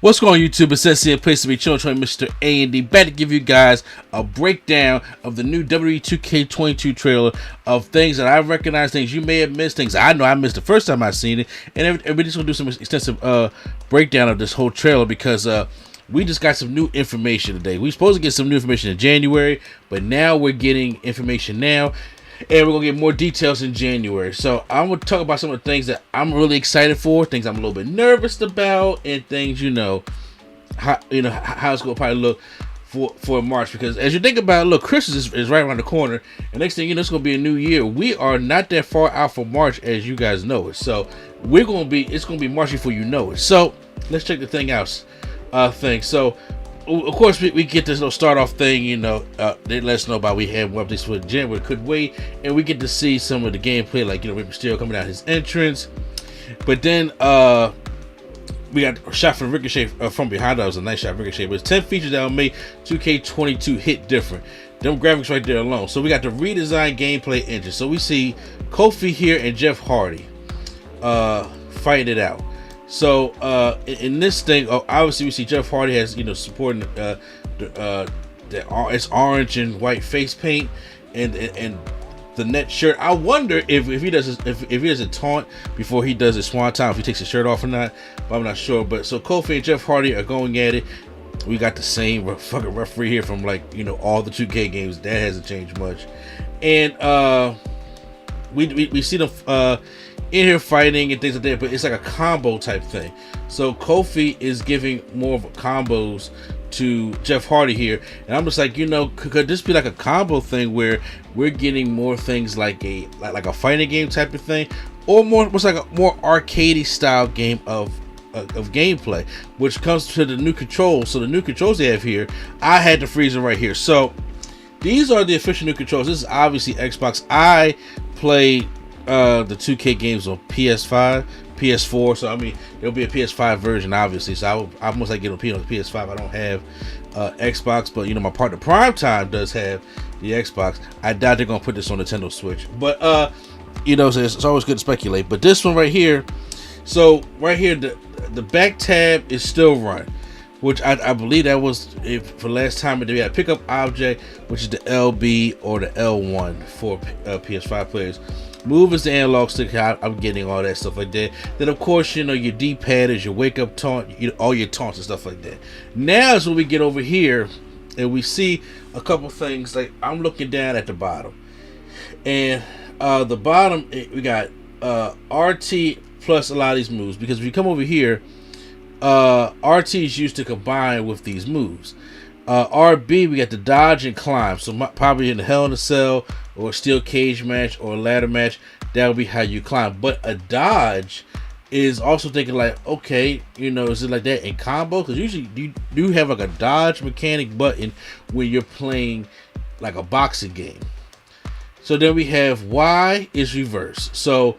What's going on, YouTube? It's SC, a place to be chilling, Mr. A&D, back to give you guys a breakdown of the new WWE 2K22 trailer of things that I recognize, things you may have missed, things I know I missed the first time I seen it, and we're just going to do some extensive breakdown of this whole trailer because we just got some new information today. We were supposed to get some new information in January, but now we're getting information now. And we're going to get more details in January. So I'm going to talk about some of the things that I'm really excited for, things I'm a little bit nervous about, and things, how it's going to probably look for March. Because as you think about it, look, Christmas is right around the corner. And next thing you know, it's going to be a new year. We are not that far out from March, as you guys know it. So it's going to be March before you know it. So let's check the thing out. So of course, we get this little start off thing, they let us know about we had one updates for January, could wait, and we get to see some of the gameplay, like, Rey Mysterio coming out his entrance. But then, we got a shot from Ricochet from behind. That was a nice shot, Ricochet. But it's 10 features that will make 2K22 hit different. Them graphics right there alone. So we got the redesigned gameplay engine. So we see Kofi here and Jeff Hardy fighting it out. So in this thing, obviously we see Jeff Hardy has supporting it's orange and white face paint and the net shirt. I wonder if he does a taunt before he does his swan time, if he takes his shirt off or not, but I'm not sure. But so Kofi and Jeff Hardy are going at it. We got the same fucking referee here from all the 2K games. That hasn't changed much. And we see them in here fighting and things like that, but it's like a combo type thing. So Kofi is giving more of combos to Jeff Hardy here, and I'm just like, could this be like a combo thing where we're getting more things like a fighting game type of thing, or what's like a more arcadey style game of gameplay, which comes to the new controls. So the new controls they have here, I had to freeze them right here. So these are the official new controls. This is obviously Xbox. I played the 2K games on PS5, PS4, so I mean there'll be a PS5 version obviously, so I most like get on PS5. I don't have Xbox, but my partner Primetime does have the Xbox. I doubt they're gonna put this on Nintendo Switch, but so it's always good to speculate. But this one right here, so right here the back tab is still run, which I believe that was for last time we had pickup object, which is the LB or the L1 for PS5 players. Move is the analog stick. I'm getting all that stuff like that. Then of course your D-pad is your wake up taunt, all your taunts and stuff like that. Now is when we get over here and we see a couple things. Like I'm looking down at the bottom, and the bottom we got RT plus a lot of these moves, because if you come over here, RT is used to combine with these moves. RB, we got the dodge and climb. So probably in the Hell in a Cell or a steel cage match or a ladder match, that would be how you climb. But a dodge is also thinking like, okay, is it like that in combo? Because usually you do have like a dodge mechanic button when you're playing like a boxing game. So then we have Y is reverse. So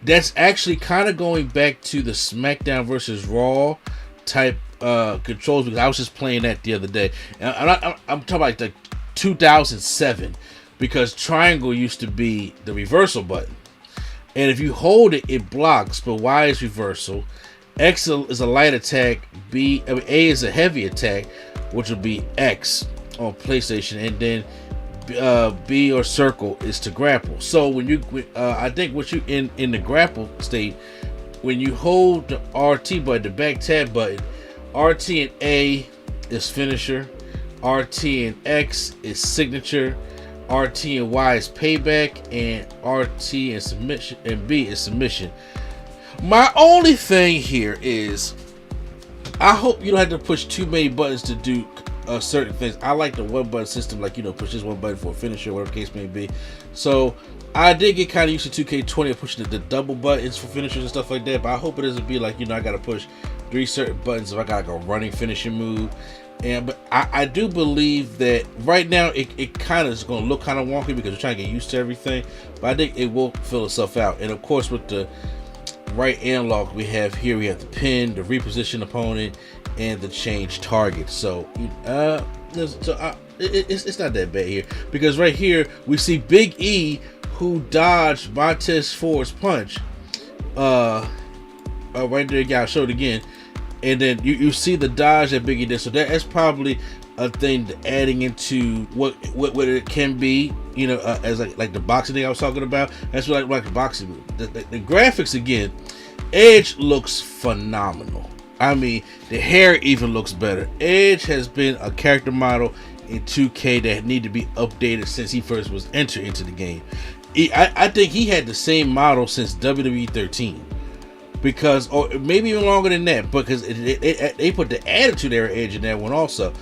that's actually kind of going back to the Smackdown versus Raw type controls, because I was just playing that the other day, and I'm talking about like 2007, because triangle used to be the reversal button, and if you hold it blocks, but Y is reversal, X is a light attack, A is a heavy attack, which will be X on PlayStation, and then B or circle is to grapple. So when you I think what you in the grapple state, when you hold the RT button, the back tab button, RT and A is finisher, RT and X is signature, RT and Y is payback, and RT and submission and B is submission. My only thing here is, I hope you don't have to push too many buttons to do certain things. I like the one button system, like push this one button for a finisher, whatever the case may be. So I did get kind of used to 2K20 pushing the double buttons for finishers and stuff like that, but I hope it doesn't be like I gotta push 3 certain buttons if I got like a running finishing move. But I do believe that right now it kind of is going to look kind of wonky because we're trying to get used to everything, but I think it will fill itself out. And of course with the right analog we have here, we have the pin, the reposition opponent, and the change target. So it's not that bad here, because right here we see Big E, who dodged Montez Ford's punch. Right there, guys, showed again. and then you see the dodge that Biggie did. So that's probably a thing adding into what it can be, you know, as like the boxing thing I was talking about. That's what I like the boxing move. The graphics again, Edge looks phenomenal. I mean, the hair even looks better. Edge has been a character model in 2K that need to be updated since he first was entered into the game. I think he had the same model since WWE 13, because, or maybe even longer than that, because they put the Attitude Era Edge in that one also.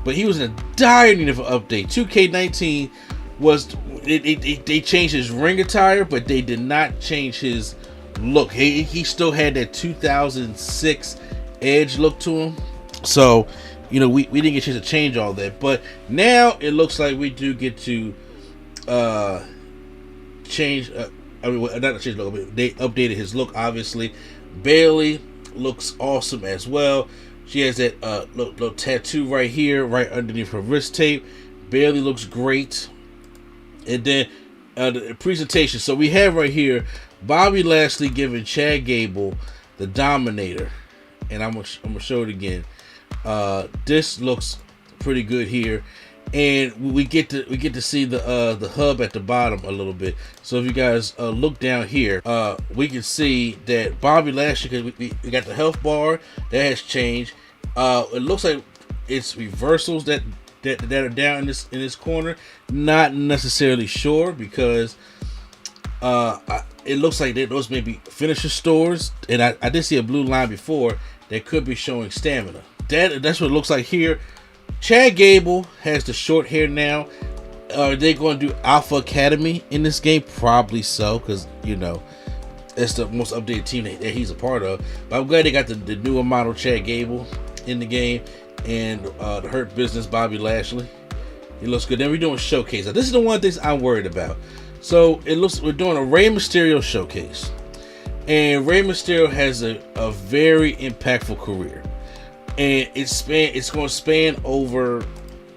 But he was in a dire need of an update. 2K19 was they changed his ring attire, but they did not change his look. He still had that 2006 Edge look to him. So, you know, we didn't get a chance to change all that. But now it looks like we do get to change. I mean, not change look, but they updated his look. Obviously, Bayley looks awesome as well. She has that little tattoo right here, right underneath her wrist tape. Bayley looks great. And then the presentation. So we have right here Bobby Lashley giving Chad Gable the Dominator, and I'm gonna show it again. This looks pretty good here, and we get to see the hub at the bottom a little bit. So if you guys look down here, we can see that Bobby Lashley, because we got the health bar that has changed. It looks like it's reversals that are down in this corner. Not necessarily sure, because it looks like those may be finisher stores, and I did see a blue line before that could be showing stamina. That's what it looks like here. Chad Gable has the short hair now. Are they going to do Alpha Academy in this game? Probably so, because, you know, it's the most updated team that he's a part of. But I'm glad they got the newer model Chad Gable in the game, and the Hurt Business Bobby Lashley. He looks good. Then we're doing showcase. Now, this is the one thing I'm worried about. So it looks we're doing a Rey Mysterio showcase, and Rey Mysterio has a very impactful career, and it's going to span over,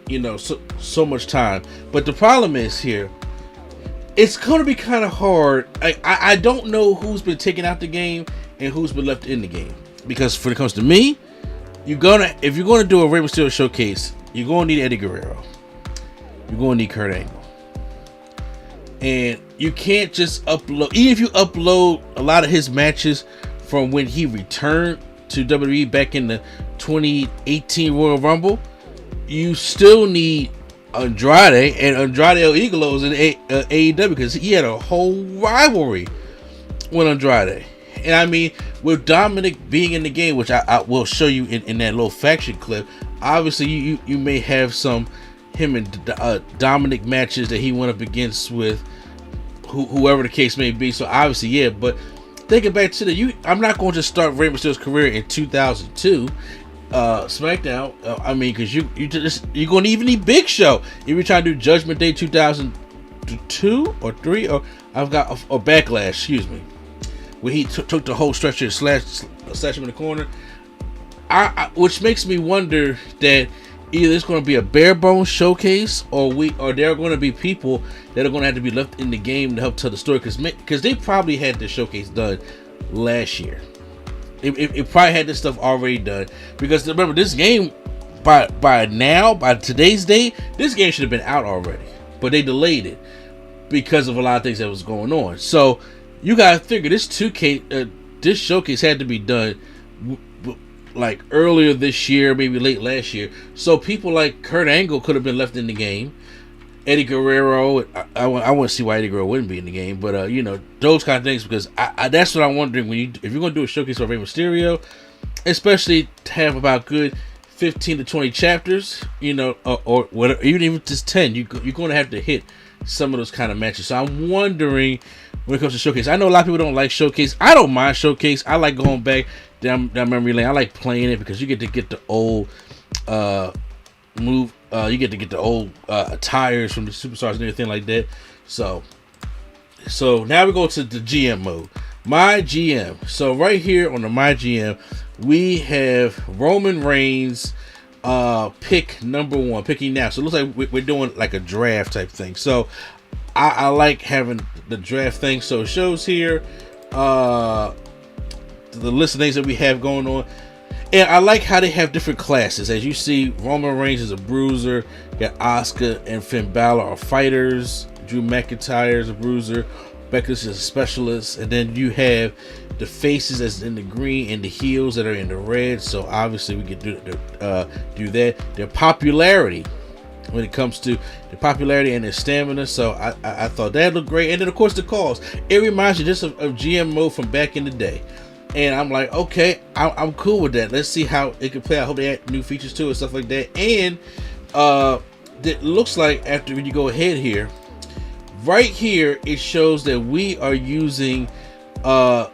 you know, so much time. But the problem is here, it's going to be kind of hard. I don't know who's been taken out the game and who's been left in the game, because when it comes to me, if you're gonna do a Rey Mysterio showcase, you're gonna need Eddie Guerrero, you're gonna need Kurt Angle. And you can't just upload, even if you upload a lot of his matches from when he returned to WWE back in the 2018 Royal Rumble, you still need Andrade, and Andrade El Idolo is in AEW, because he had a whole rivalry with Andrade. And I mean, with Dominic being in the game, which I will show you in that little faction clip, obviously you may have some him and Dominic matches that he went up against with whoever the case may be. So obviously, yeah. But thinking back to I'm not going to start Rey Mysterio's career in 2002 Smackdown. I mean, because you're going to even need Big Show if you're trying to do Judgment Day 2002 or 3, or Backlash. Excuse me. Where he took the whole stretcher and slashed him in the corner, which makes me wonder that either it's going to be a bare bones showcase, or there are going to be people that are going to have to be left in the game to help tell the story, because they probably had the showcase done last year. It probably had this stuff already done, because remember, this game by today's date, this game should have been out already, but they delayed it because of a lot of things that was going on. So you gotta figure this 2K this showcase had to be done like earlier this year, maybe late last year. So people like Kurt Angle could have been left in the game. Eddie Guerrero, I want to see why Eddie Guerrero wouldn't be in the game, but you know, those kind of things, because that's what I'm wondering, if you're gonna do a showcase for Rey Mysterio, especially to have about good 15 to 20 chapters, you know, or whatever, even if it's just 10, you're going to have to hit some of those kind of matches. So I'm wondering, when it comes to showcase, I know a lot of people don't like showcase. I don't mind showcase. I like going back down memory lane. I like playing it, because you get to get the old move. You get to get the old attires from the superstars and everything like that. So now we go to the GM mode. My GM. So right here on the My GM, we have Roman Reigns, pick number 1, picking now. So it looks like we're doing like a draft type thing. So I like having the draft thing. So it shows here the list of things that we have going on. And I like how they have different classes. As you see, Roman Reigns is a bruiser. You got Asuka and Finn Balor are fighters. Drew McIntyre is a bruiser. Becca's is a specialist. And then you have the faces that's in the green and the heels that are in the red. So obviously we can do that. Their popularity, when it comes to the popularity and their stamina. So I thought that looked great. And then of course the calls. It reminds you just of GMO from back in the day. And I'm like, okay, I'm cool with that. Let's see how it can play. I hope they add new features to it, stuff like that. And it looks like after when you go ahead here, right here, it shows that we are using the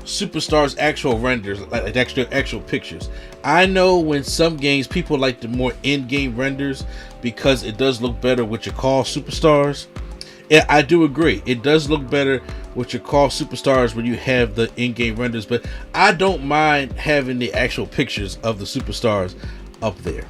superstars' actual renders, like actual pictures. I know when some games people like the more in-game renders because it does look better with your call superstars. Yeah, I do agree. It does look better with your call superstars when you have the in-game renders, but I don't mind having the actual pictures of the superstars up there.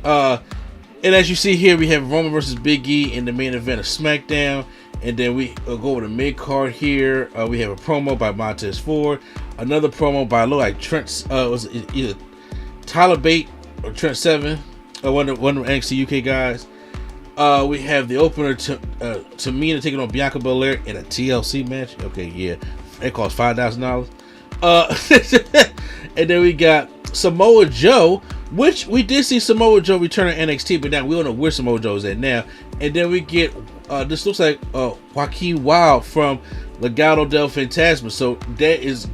And as you see here, we have Roman versus Big E in the main event of Smackdown. And then we go over the mid card here. We have a promo by Montez Ford. Another promo by like Trent, was it either Tyler Bate or Trent Seven, one of the NXT UK guys. We have the opener to Tamina taking on Bianca Belair in a TLC match. Okay, yeah, it costs $5,000. And then we got Samoa Joe, which we did see Samoa Joe return to NXT, but now we don't know where Samoa Joe is at now. And then we get this looks like Joaquin Wilde from Legado del Fantasma. So that is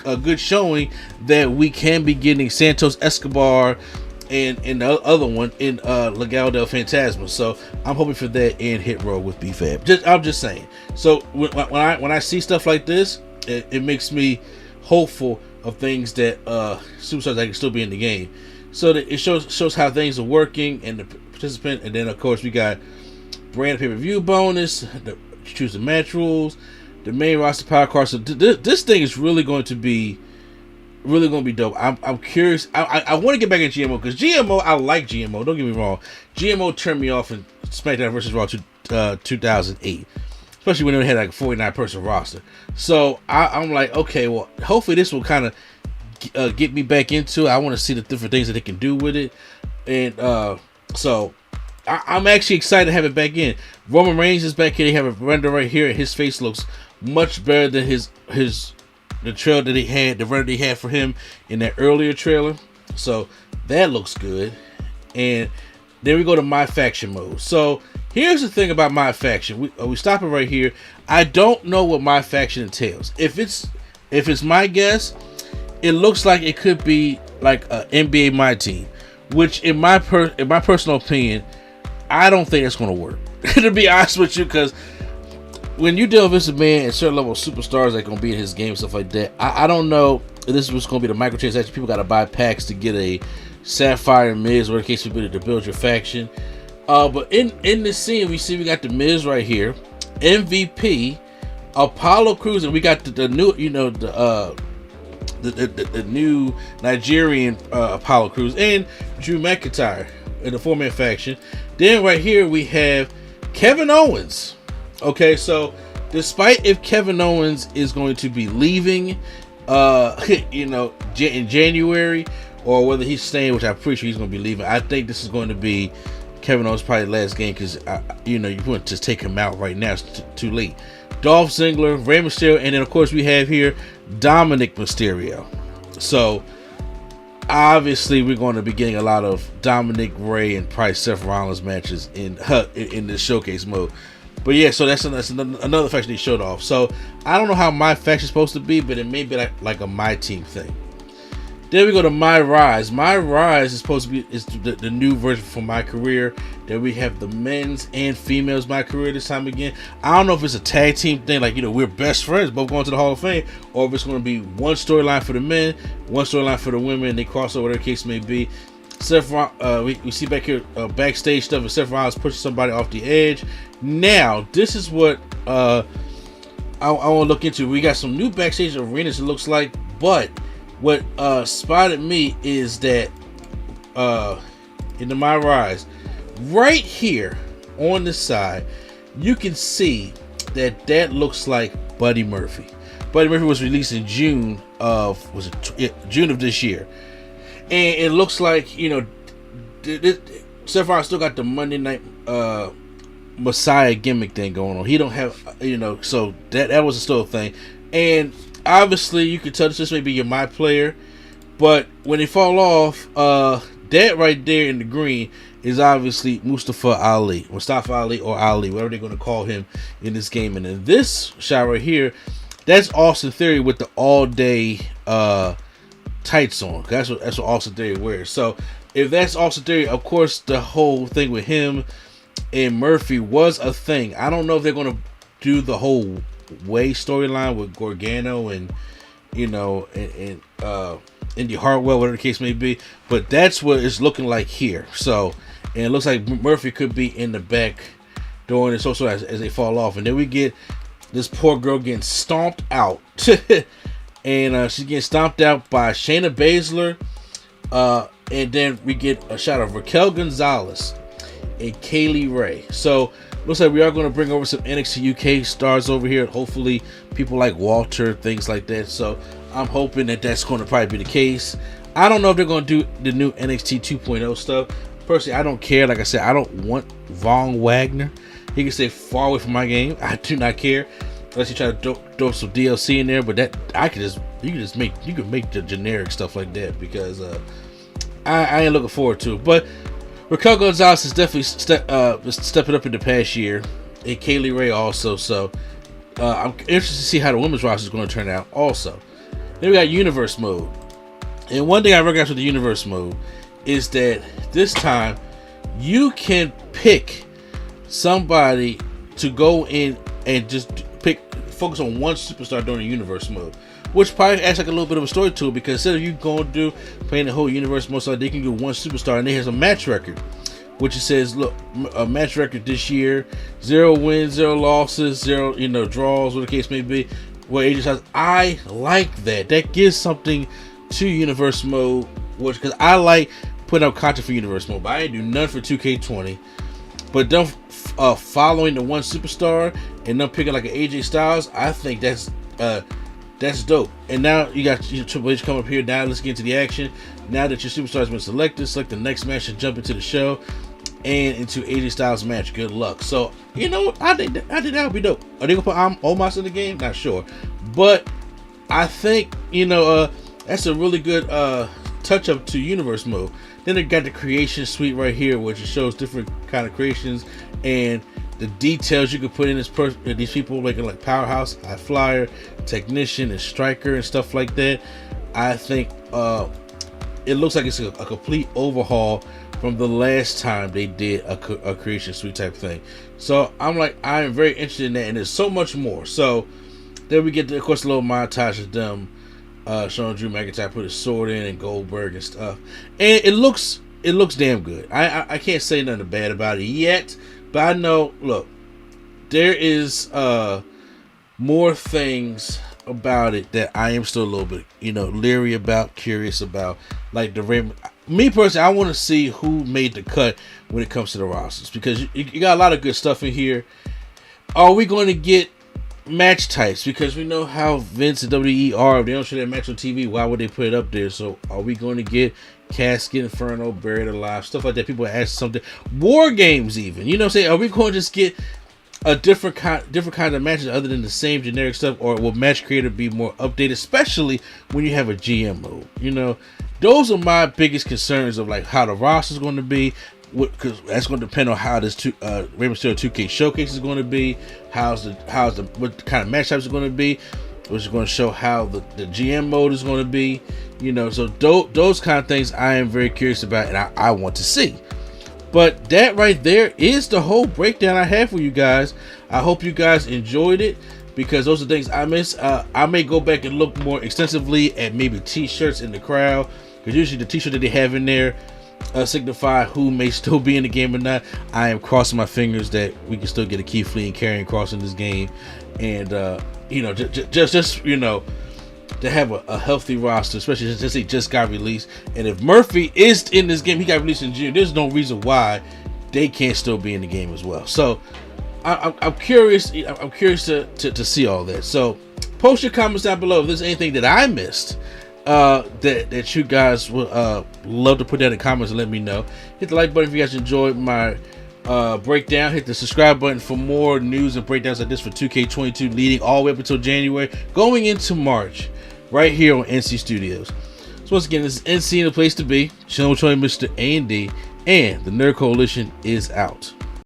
a good showing that we can be getting Santos Escobar and the other one in Legado del Fantasma. So I'm hoping for that in Hit Row with B-Fab. I'm just saying. So when I see stuff like this, it makes me hopeful of things that superstars that can still be in the game. So that it shows how things are working and the participant. And then of course we got brand pay-per-view bonus, the choose the match rules, the main roster power card. So this thing is really going to be dope. I'm curious. I want to get back in GMO because GMO, I like GMO. Don't get me wrong. GMO turned me off in SmackDown vs. Raw 2008, especially when they had like a 49-person roster. So I'm like, okay, well, hopefully this will kind of get me back into it. I want to see the different things that they can do with it, and so I'm actually excited to have it back in. Roman Reigns is back here. They have a render right here, and his face looks much better than the trailer that the render they had for him in that earlier trailer. So that looks good. And then we go to My Faction mode. So here's the thing about My Faction. We stop it right here. I don't know what My Faction entails. If it's my guess, it looks like it could be like a NBA My Team, which in my personal opinion, I don't think it's going to work. To be honest with you, because when you deal with Vince McMahon and certain level of superstars that are going to be in his game and stuff like that, I don't know if this is going to be the microtransaction. People got to buy packs to get a Sapphire and Miz, or in case you're to build your faction. But in this scene, we got the Miz right here, MVP, Apollo Crews, and we got the new, the new Nigerian Apollo Crews, and Drew McIntyre in the 4-man faction. Then right here we have Kevin Owens. Okay, so despite if Kevin Owens is going to be leaving, in January, or whether he's staying, which I'm pretty sure he's going to be leaving, I think this is going to be Kevin Owens' probably last game because you want to take him out right now. It's too late. Dolph Ziggler, Rey Mysterio, and then of course we have here Dominic Mysterio. So obviously we're going to be getting a lot of Dominic, Rey, and probably Seth Rollins matches in this showcase mode. But yeah, so that's another faction they showed off. So I don't know how My Faction is supposed to be, but it may be like a My Team thing. Then we go to My Rise. My Rise is supposed to be the new version for My Career. Then we have the men's and females My Career this time again. I don't know if it's a tag team thing, like we're best friends, both going to the Hall of Fame, or if it's going to be one storyline for the men, one storyline for the women, and they cross over, whatever the case may be. We see back here backstage stuff, and Seth Rollins pushes somebody off the edge. Now, this is what I want to look into. We got some new backstage arenas, it looks like, but what spotted me is that in the My Rise, right here on the side, you can see that looks like Buddy Murphy. Buddy Murphy was released in June of June of this year, and it looks like Seth Rollins still got the Monday Night Messiah gimmick thing going on. He don't have so that was still a thing, and obviously you can tell this may be your my player, but when they fall off, that right there in the green is obviously Mustafa Ali, or Ali, whatever they're going to call him in this game. And in this shot right here, that's Austin Theory with the all-day tights on. That's what Austin Theory wears. So if that's Austin Theory, of course, the whole thing with him and Murphy was a thing. I don't know if they're going to do the whole way storyline with Gargano and Indy Hartwell, whatever the case may be, but that's what it's looking like here. So, and it looks like Murphy could be in the back during this also as they fall off, and then we get this poor girl getting stomped out, and she's getting stomped out by Shayna Baszler, and then we get a shot of Raquel Gonzalez and Kaylee Ray. So looks like we are going to bring over some NXT UK stars over here. Hopefully people like Walter, things like that. So I'm hoping that that's going to probably be the case. I don't know if they're going to do the new NXT 2.0 stuff. Personally, I don't care. Like I said, I don't want Von Wagner. He can stay far away from my game. I do not care unless you try to throw some DLC in there. But that you can make the generic stuff like that, because I ain't looking forward to it. But Raquel Gonzalez is definitely stepping up in the past year, and Kaylee Ray also. So I'm interested to see how the women's roster is going to turn out. Also, then we got Universe Mode, and one thing I recognize with the Universe Mode is that this time you can pick somebody to go in and just focus on one superstar during the Universe Mode, which probably adds like a little bit of a story to it, because instead of you going to playing the whole Universe Mode, so they can do one superstar, and they has a match record, which it says, look, a match record this year, 0 wins, 0 losses, 0 draws, whatever the case may be. Well, AJ Styles, I like that. That gives something to Universe Mode, which, because I like putting out content for Universe Mode, but I ain't do none for 2K20. But them following the one superstar and them picking like an AJ Styles, I think that's dope. And now you got your Triple H come up here. Now let's get into the action. Now that your superstar has been selected, select the next match and jump into the show and into AJ Styles match. Good luck. So I think that would be dope. Are they gonna put Omos in the game? Not sure, but I think that's a really good touch up to Universe Mode. Then they got the creation suite right here, which shows different kind of creations and the details you can put in these people, making like Powerhouse, High Flyer, Technician, and Striker and stuff like that. I think it looks like it's a complete overhaul from the last time they did a creation suite type thing. So I'm very interested in that, and there's so much more. So then we get, of course, a little montage of them showing Drew McIntyre put his sword in and Goldberg and stuff, and it looks damn good. I can't say nothing bad about it yet, but I know, look, there is more things about it that I am still a little bit leery about, curious about. Like me personally, I want to see who made the cut when it comes to the rosters, because you got a lot of good stuff in here. Are we going to get match types? Because we know how Vince and WWE are. If they don't show that match on TV, why would they put it up there? So are we going to get Casket, Inferno, Buried Alive, stuff like that? People ask something. War games even. You know what I'm saying? Are we going to just get a different kind of matches other than the same generic stuff? Or will match creator be more updated, especially when you have a GM mode? Those are my biggest concerns of like how the roster is going to be, because that's going to depend on how this Rey Mysterio 2K showcase is going to be, what kind of match types are going to be, which is going to show how the GM mode is going to be. So those kind of things I am very curious about, and I want to see. But that right there is the whole breakdown I have for you guys. I hope you guys enjoyed it, because those are things I missed. I may go back and look more extensively at maybe t-shirts in the crowd, because usually the t-shirt that they have in there signify who may still be in the game or not. I am crossing my fingers that we can still get a Keith Lee and Karrion Kross in this game, and just to have a healthy roster, especially since he just got released. And if Murphy is in this game, he got released in June, there's no reason why they can't still be in the game as well. So I'm curious to see all that. So Post your comments down below if there's anything that I missed that you guys would love to put down in the comments and let me know. Hit the like button if you guys enjoyed my breakdown. Hit the subscribe button for more news and breakdowns like this for 2K22 leading all the way up until January, going into March, right here on NC Studios. So once again, this is NC, the place to be. Chilling with Mr. A&D, and the Nerd Coalition is out.